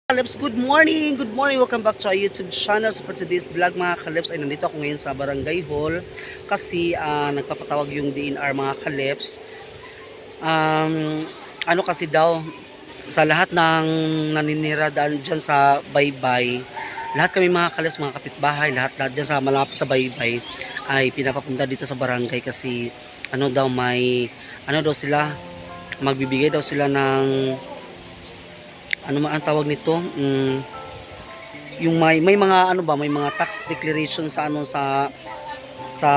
Kalips, good morning, welcome back to our YouTube channel. So for today's vlog mga Kalips ay nandito ako ngayon sa Barangay Hall kasi nagpapatawag yung DNR mga Kalips. Ano kasi daw sa lahat ng naninira dyan sa Baybay, lahat kami mga Kalips, mga kapitbahay, lahat dyan sa malapit sa Baybay ay pinapapunta dito sa barangay kasi ano daw sila, magbibigay daw sila ng ano man ang tawag nito, yung may mga may mga tax declaration sa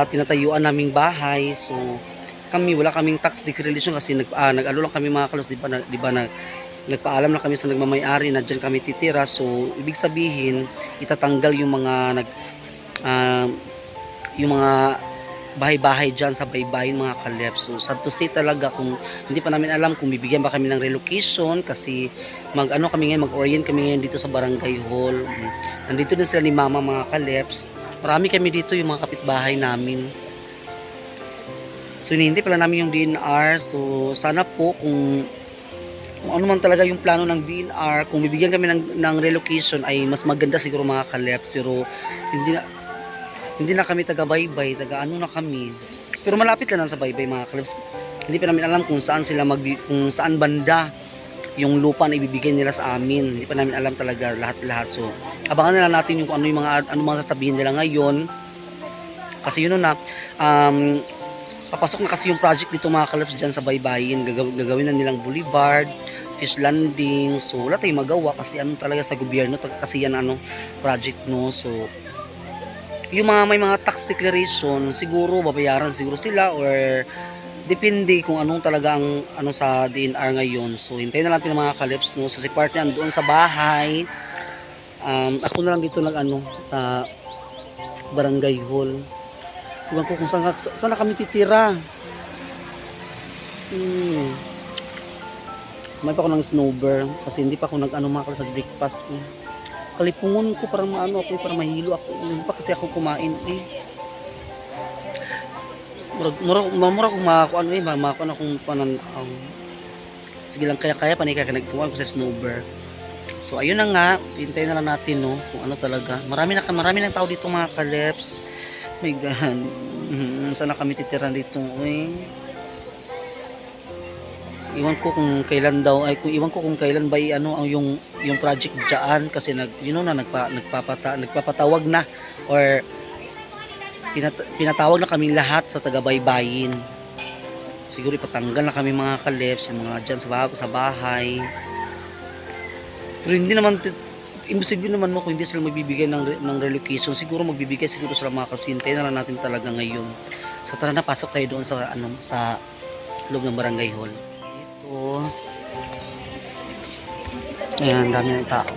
tinatayuan naming bahay. So kami wala kaming tax declaration kasi nag-ano lang kami mga Kalos, di ba nagpaalam na kami sa nagmamay-ari na diyan kami titira. So ibig sabihin itatanggal yung mga yung mga bahay-bahay dyan sa baybayin mga Kalips. So sad to say talaga, kung hindi pa namin alam kung bibigyan ba kami ng relocation kasi mag-orient kami ngayon dito sa Barangay Hall. Nandito din sila ni Mama mga Kalips. Marami kami dito, yung mga kapitbahay namin. So hinihintay pala namin yung DNR. So sana po kung ano man talaga yung plano ng DNR, kung bibigyan kami ng relocation ay mas maganda siguro mga Kalips. Pero hindi na kami taga-baybay, taga-ano na kami. Pero malapit lang sa baybay mga Kalips. Hindi pa namin alam kung saan kung saan banda yung lupa na ibibigay nila sa amin. Hindi pa namin alam talaga lahat-lahat. So, abangan na lang natin yung ano mga sasabihin nila ngayon. Kasi yun na, papasok na kasi yung project dito mga Kalips dyan sa baybayin. Gagawin na nilang boulevard, fish landing. So, wala tayong magawa kasi ano talaga sa gobyerno, kasi yan project no. So, yung may mga tax declaration, siguro babayaran siguro sila or depende kung anong talaga ang sa DNR ngayon. So hintayin na natin ng mga Kalips no. So si partner doon sa bahay. Ako na lang dito sa Barangay Hall. Iwan ko kung saan kami titira. May pa ako ng snowbird kasi hindi pa ako mga Kalips sa breakfast ko. Kalipungon ko para para mahilo ako. Hindi pa kasi ako kumain eh. Mura kung makakuan akong pananaw. Sige lang, kaya nagkuhan ko sa snowbird. So ayun na nga, hintayin na lang natin no kung ano talaga. Marami ng tao dito mga Kalips. My God. Sana kami titira dito eh. Iwan ko kung kailan ba yung project diyan kasi nagpapatawag na or pinatawag na kaming lahat sa taga-baybayin. Siguro ipatanggal na kami mga Kalips, yung mga diyan sa bahay. Pero hindi naman imposible naman kung hindi sila magbibigay ng relocation. Siguro magbibigay siguro sila mga Kalips. Hintayin na lang natin talaga ngayon. So tara na, pasok tayo doon sa loob ng Barangay Hall. Ayan, dami ng tao.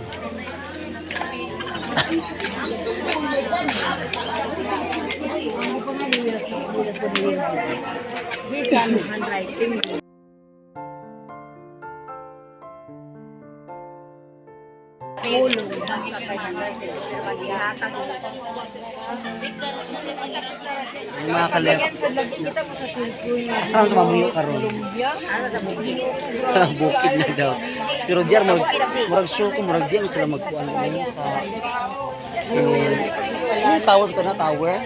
Mga Kalips, saan ito mamuyo ka ron? Bukid na daw. Pero diyan murag show ko, murag diyan sila magkuhan sa yung tower ito na tower.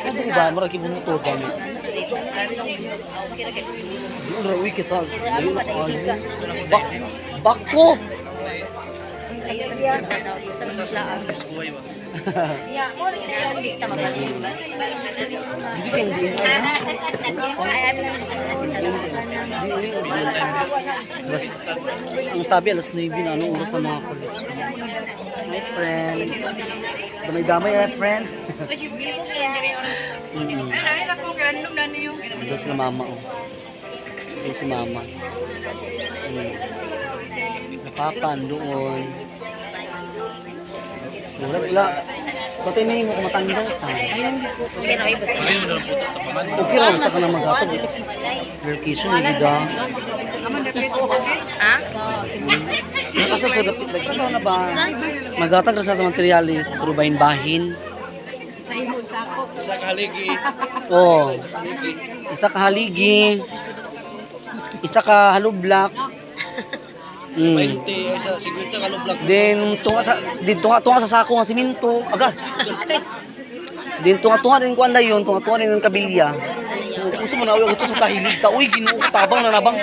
Ano ba? Murag ibunuto kami. Murag wiki sa bako. Ang sabi alas 9 na anong oras na mga Kalips. My friend. Damay-damay friend. Ito sila mama Ito si mama. Papa doon. So, wala. Patay may mo kumatanda. Okay na basta. Okay ra basta ka na maghatag. Location ni gida. Ha? Kasi sa dapit kasi na ba? Maghatag ra sa materialis, puro bahin. Isa ka haligi. Oh. Isa ka haligi. Isa ka haloblak. Mm. 20 ay sa 50 ka block. Tunga sa sako nga siminto. Aga. Tunga rin ko anday yun, tunga rin ng kabilya. Gusto mo na awi ito sa tahilig ta. Uy, Ginoo ko tabang na nabang.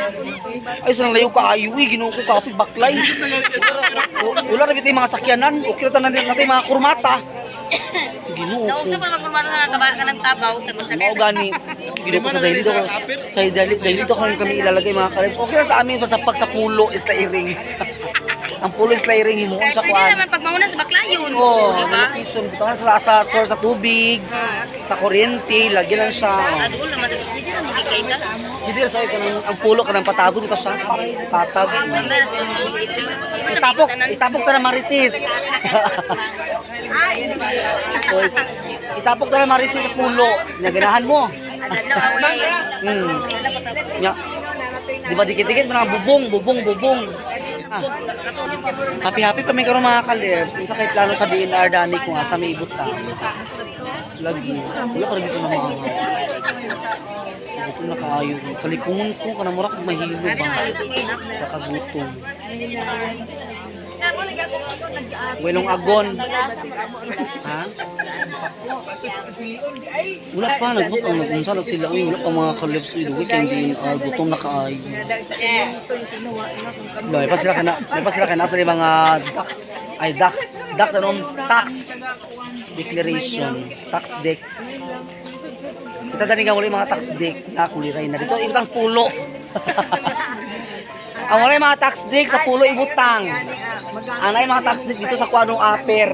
Ay sa layo ka ayo, uy, Ginoo ko kapit baklay. Wala na bitay mga sakyanan. Okay na tanan natin mga kurmata. Ginoo ko. Naungsa pa magkurmata na kanang tabaw tag Mao masakit. gani. Ginoo ko sa daily to kami ilalagay mga kalibs. Okay na sa amin basta pag sa pulo is lairing. Ang pulo is lairing himuon Kahit sa pwede kuan. naman pag mauna sa baklayon. Oh, Diba? location bitaw sa source sa tubig, sa kuryente, lagyan lang siya. Adul naman sa hindi na nagkikaitas. Hindi sa ang pulo ka ng patagod bitaw siya. Patag. Gamay na sila. Itapok ta na maritis. O, itapok ta na maritis sa pulo. Naganahan mo. Adalaw away. Nya. Di ba dikit-dikit mga bubong. Happy pa may karon mga kalibs. Isa kay plano sa DNR dani ko nga sa may ibot ta. Lagi. Wala pa rin dito na mga. Ito na kaayo. Kalipungon ko kana mura kog mahilo ba sa kagutom. Welong agon. Ha? Wala pa nagbutang nagunsa na sila. Uy, wala pa mga kalibs. Uy, hindi gutom na kaayo. May pa sila kana sa mga tax anong tax declaration, tax deck. Kita dani nga wala mga tax deck na kuliray na dito ibutang pulo. Ang wala mga tax deck sa pulo ibutang. Ang wala mga tax deck dito sa kuanong aper.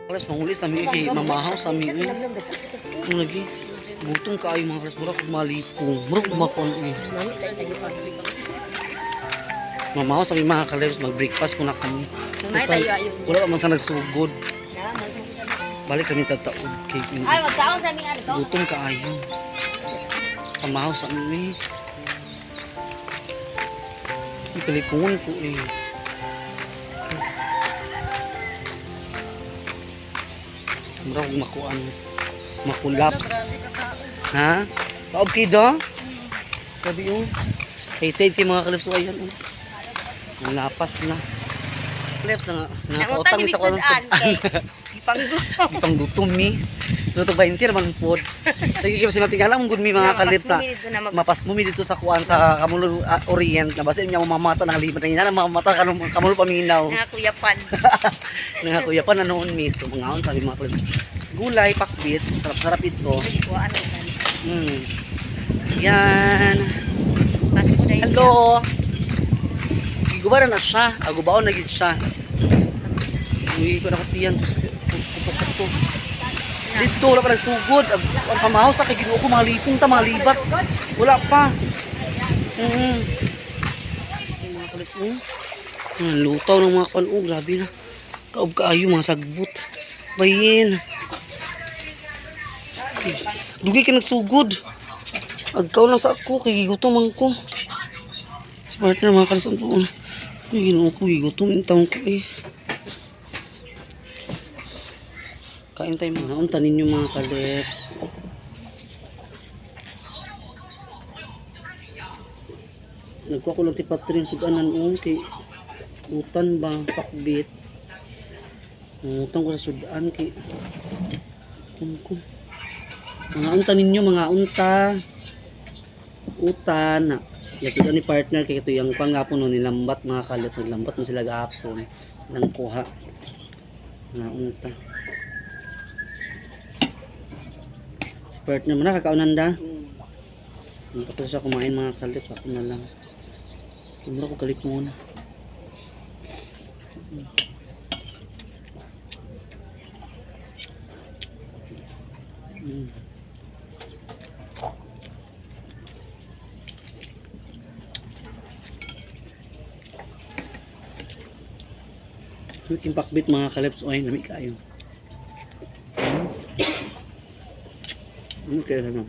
Kalas manguli sa mi kay mamahaw sa mi. Ano lagi? Gutom kaayo mga kalas mura kog malipong. Mura kog makon ni. Mamahaw sa mi mga kalas mag-breakfast muna kami. Gamay tayo ayo. Wala pa man sa nagsugod. Balik kami tataod kay Ay, magkaon sa aming ano to. gutom kaayo. Mamahaw sa mi. Ipalipungon ko eh. Mura kong makulaps. Ha? Okay daw? Sabi yung hated kay mga kalips. Ayan. Ang lapas na. Kalips na nakautang sa kong sudan. Ipanggutom. Ipanggutom mi. Ito ba hindi naman po. Lagi kasi matingala mong good mi mga kalips sa mapas mo mi dito sa kuan sa Kamulon Orient na basta niya mamata nang lipat na mamata Kamulon paminaw. Nakakuyapan. Nakakuyapan na noon mi. So mga on sabi mga kalips. Gulay, pakbit, sarap-sarap ito. Yan. Hello. Gigubaran na siya. Agubaon na gid siya. Uy, ko na katiyan. Kutok-kutok. Dito, wala pa nagsugod. Ang pamahaw sa kay Ginoo ko, malipong ta, malibat. Wala pa. Mga kalit mo. Lutaw ng mga kanu. Grabe na. Kaob kaayo, mga sagbot. Bayin. Dugi ka nagsugod. Agkaw lang sa ako, kay gigutom man ko. Smart na mga kalit po. Ginoo ko, gigutom yung taong ko eh. Kain tayo mga untanin yung mga kalips. Nagkuha ko lang tipatrin sudanan kay utan ba pakbit. Utang ko sa sudan kay ko. Mga unta ninyo mga unta. Utan. Ya sudan ni partner kay ito yung pangapon no nilambat mga kalips, nilambat mo sila gahapon nang kuha. Mga unta. Partner mo na, kakaunan da. Tapos siya kumain mga kalips, ako na lang. Kumura ko kalip muna. Yung pakbit mga kalips, oy, lamig kayo. Okay, ano.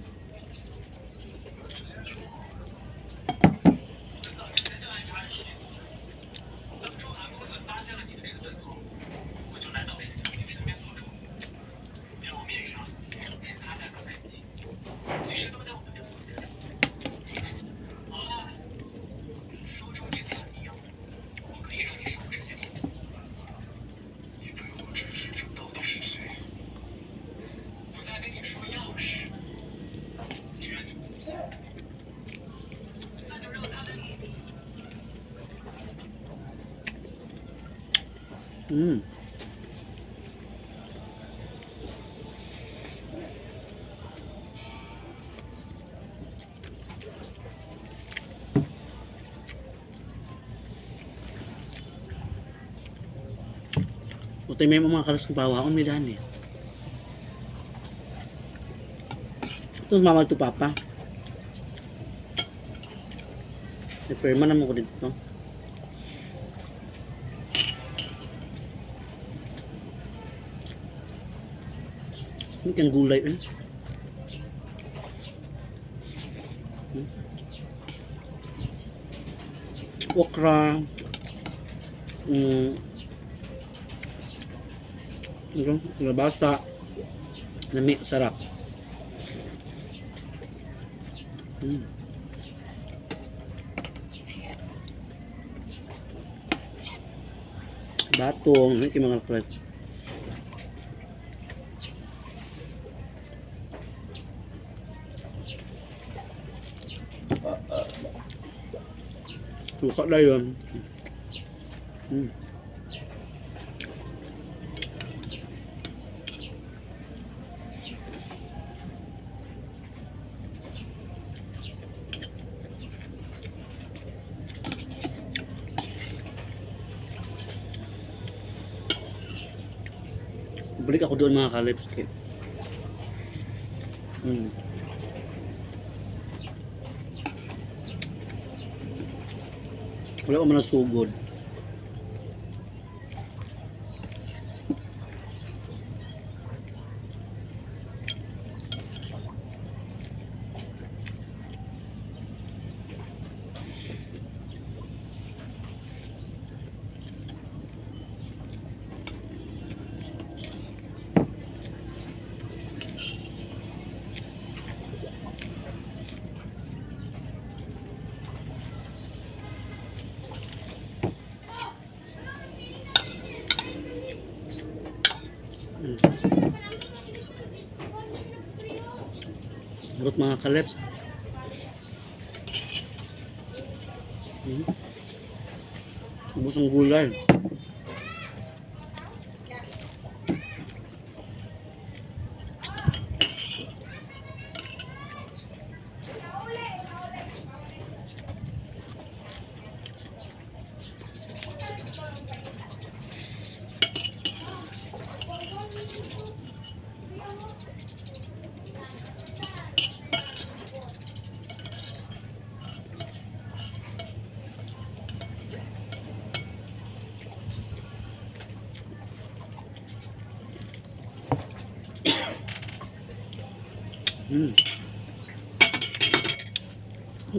Mm. Utay may mga kalas ng bawaon ni Dani. Tapos mama ito papa. Iperma naman ko dito. Ini kan gulay eh. Okra. Nabasa. Nami, sarap. Batong, ini mga kapret. Suka na yun. Balik ako doon mga kalips. Wala ko man nasugod. Urot mga kaleps. Ubos ang gulay.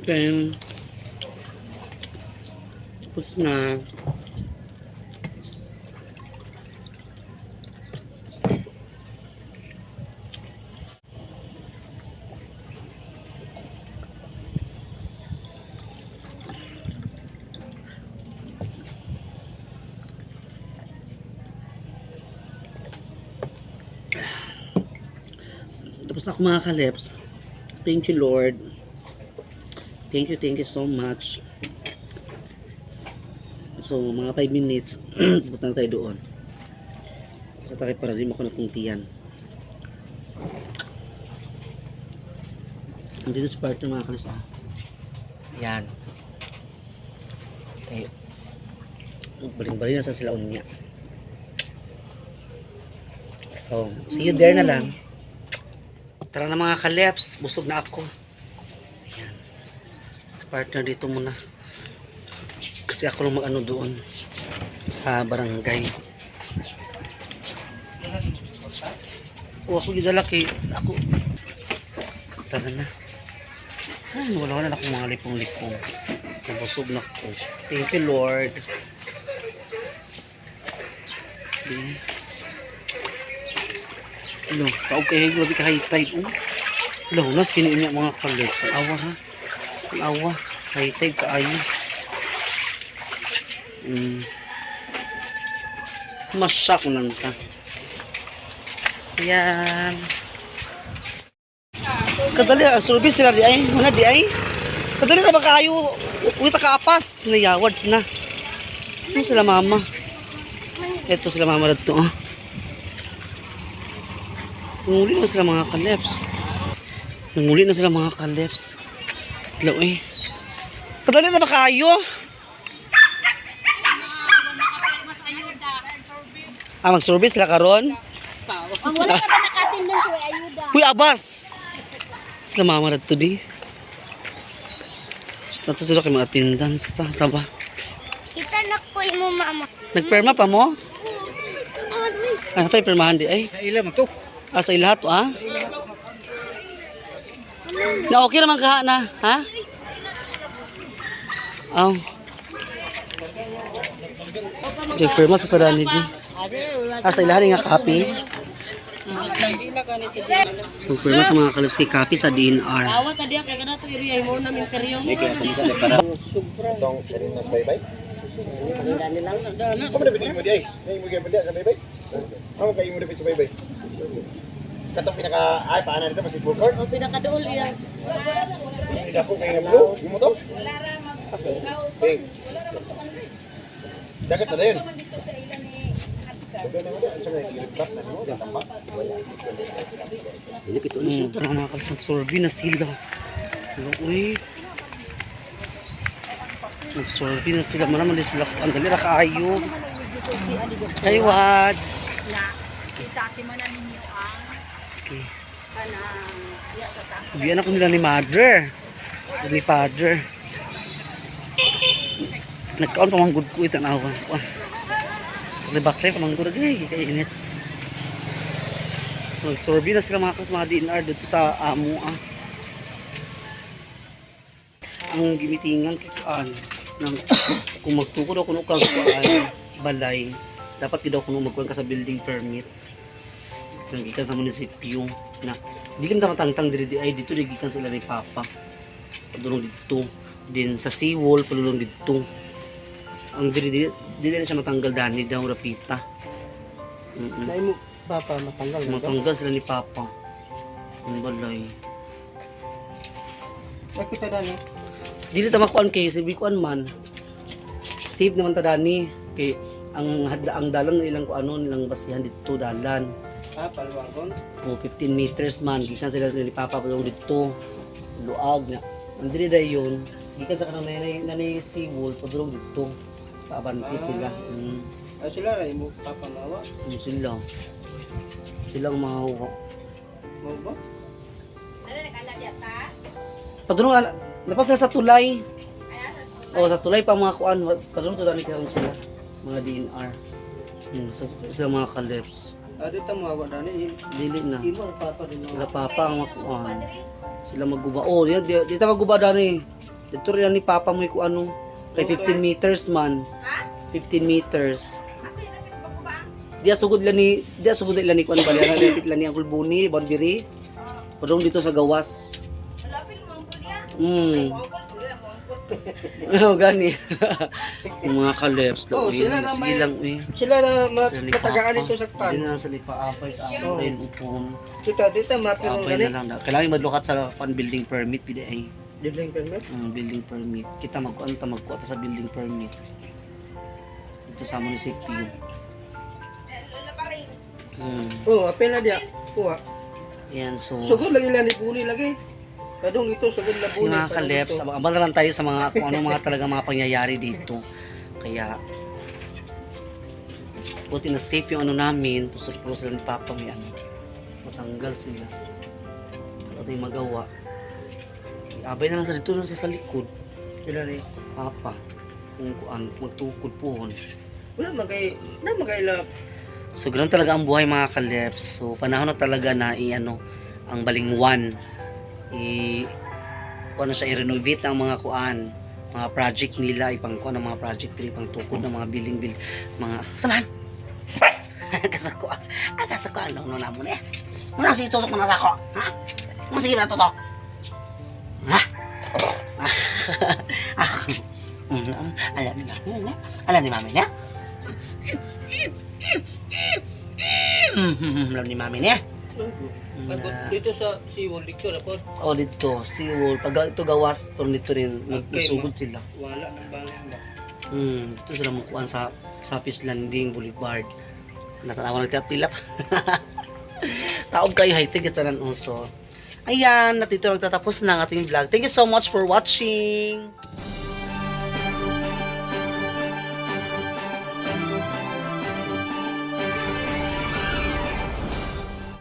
Okay. Tapos na. Tapos ako mga kalips. Thank you Lord. Thank you so much. So mga 5 minutes punta na tayo doon sa takip para rin ako nakuntiyan. Dito sa part ng mga kalips. Yan. Okay. Baling-baling na sa sila unya. So see you there na lang. Tara na mga kaleps, busog na ako. Ayan. Sa partner dito muna. Kasi ako lang mag-ano doon sa barangay. O ako yung lalaki. Ako. Tara na. Ay, wala na akong mga lipong-lipong. Nabusog na ko. Thank you, Lord. Okay. Hello, kaog kayo, grabe ka high tide. Hello, nas kiniin niya mga kalip. Sa awa ha. Sa awa. High tide ka ayo. Masak lang ka. Ayan. Kadali, service sila di ay. Mana di ay. Kadali na ba kayo? Uwita ka apas. Nayawads na. Ano sila mama? Ito sila mama dito. Oh. Nanguli na sila mga kaleps. Nanguli na sila mga kaleps. Hello eh. Kadali na ba kayo? Mag-service sila karon? Ang wala ka ba naka-attendance sa ayuda? Uy, abas! Sila mama dito di. Nato sila kayo mag-attendance. Saba. Kita na ko mo mama. Nagperma pa mo? Ano pa yung permahan di ay? Sa ila mo to. Sa ilahat to ah? Na okay naman ka na, ha? Oh. Nagperma sa tadaan ni di. Sa ilahan nga copy. So, perma sa mga kalips kay copy sa DNR. Awat tadi kay kana to area mo na minteryo. Tong Serinas Baybay. Kamu dapat ilmu dia. Ni ilmu dia sa Baybay. Kamu kay ilmu dapat sa Baybay. Katong pinaka ay paana dito masih full court. O pinakadool iya. Hindi ako kay ngablo. Imo to? Okay. Dagat na rin. Mga kalips mag-sorby na sila. Uy. Mag-sorby na sila. Manaman din sila. Ang dali na kaayo. Kaywad. Okay. Biyan ako nila ni mother. Ni father. Nagkaon pa manggod ko itanawan ko. Libakre pa manggod ay kay init. So nag-survey na sila mga DNR dito sa amo ah. Ang gimitingan kitaan ng kung magtukod ako ng kagkuan balay dapat daw kuno magkuan ka sa building permit nang gikan sa munisipyo na dili man matangtang diri ay dito gikan sila ni papa padulong dito din sa seawall padulong dito ang dili na siya matanggal dani daw rapita. Dai mo papa Matanggal sila ni papa. Ang balay. Nakita dani. Dili ta makuan kay sabi kuan man. Save naman ta dani kay ang dalan nilang ko ano nilang basihan dito dalan. Paluwagon. O 15 meters man gikan sila ni papa padung dito. Luag na. Ang dili dayon gikan sa kanang nanay seawall padung dito. Paabanti sila. Ay sila ray mo papamawa. Sila. Silang mahawa. Mo ba? Padulong napas na sa tulay. O sa tulay pa mga kuan, padulong to dani karon sila mga DNR. Sa mga kaleps. Dito mawa dani. Dili na. Imo papa din Sila papa ang makuan. Sila magguba. Oh, dito magguba dani. Dito rin ni papa mo ko ano kay 15 meters man. 15 meters. Dia sugod lang ni kuan bali na dito lang ni Uncle Buni, boundary. Padung dito sa gawas. Oh, gani. Yung mga kaleps Oh, sila na may- silang Sila na Sila ni matagaan Papa. dito sa pan. Hindi na sa lipa-apay sa Oh. akin upon. Dito mapilong Apay gani. na lang na. Kailangan madlukat sa pan building permit pidi ay Building permit. building permit. Kita magkuan ta magkuha ta sa building permit. Dito sa munisipyo. Oh, apil na dia. Kuha. Yan so. Sugod lagi lang ni Buni lagi. Kadong ito sugod na Buni. Mga kaleps, abang na lang tayo sa mga kung ano mga talaga mga pangyayari dito. Kaya buti na safe yung ano namin, pusot-pusot sila ni Papa may ano. Matanggal sila. Wala tayong magawa. Abay na lang sa dito lang sa likod. Sila ni Papa. Kung kuan, magtukod pohon. Wala magay la. So ganoon talaga ang buhay mga kaleps. So panahon na talaga na i-ano ang balingwan. kuan na siya i-renovate ang mga kuan, mga project nila, ipang kuan ang mga project nila, ipang tukod ng mga building mga samahan. Kasako ano na mo na. Muna sige tutok mo na ako. Ha? Muna sige na tutok. Ha? Alam ni mami niya. Alam ni mami niya. Dito sa Seawall, dito na po. Oh, dito, Seawall. Pag ito gawas, pero dito rin, nagsugod sila. Wala ng balang ba? Dito sila mukuan sa Fish Landing Boulevard. Natanawa nagtatilap. Taog kayo, high-tech sa unso. Ayan, natito nagtatapos na ang ating vlog. Thank you so much for watching.